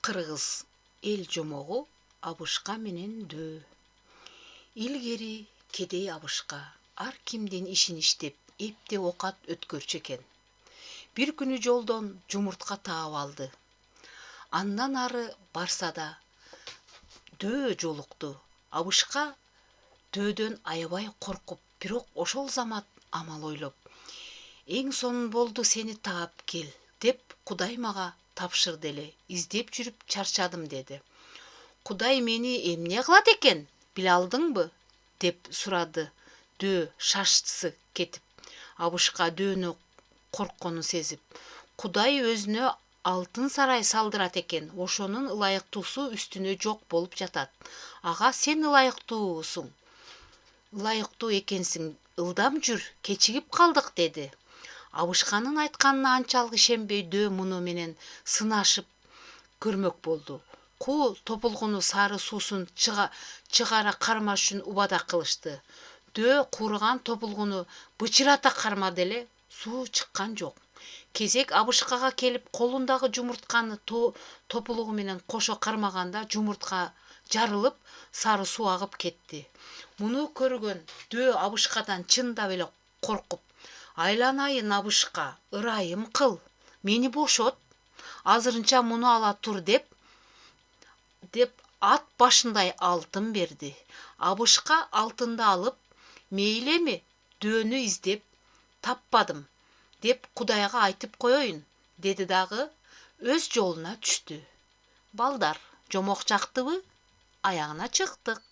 Кыргыз эл жомогу абышка менен дөө. Илгери кедей абышка ар кимдин ишин иштеп, эпте окат өткөрчү экен. Бир күнү жолдон жумуртка таап алды. Андан ары барса да дөө жолукту. Абышка дөөдөн аябай коркуп, бирок ошол замат амал ойлоп: "Эң сонун болду сени таап кел" деп Кудай мага тапшырды эле. "Издеп жүрүп чарчадым" деди. "Кудай мени эмне кылат экен, биле алдыңбы?" деп сурады дөө шашчысы кетип. Абышкадөөнү коркконун сезип: "Кудай өзүнө алтын сарай салдырат экен, ошонун ылайыктуусу үстүнө жок болуп жатат. Ага сен ылайыктуусуң, ылайыктуу экенсиң, ылдам жүр, кечигип калдык" деди. Абышканын айтканына анчалык ишенбей дөө муну менен сынашып көрмөк болду. Куу топулгуну сары суусун чыгара кармаш үчүн убада кылышты. Дөө куурган топулгуну бычырата кармады эле, суу чыккан жок. Кезек абышкага келип, колундагы жумуртканы топулгу менен кошо кармаганда жумуртка жарылып, сары суу агып кетти. Муну көргөн дөө абышкадан чындап эле коркуп: "Айланайын абышка, ырайым кыл, мени бошот, азырынча муну ала тур" деп ат башындай алтын берди. Абышка алтынды алып: "Мейли эми, дөөнү издеп таппадым деп Кудайга айтып коеюн" деди дагы өз жолуна түштү. Балдар, жомок жактыбы? Аягына чыктык.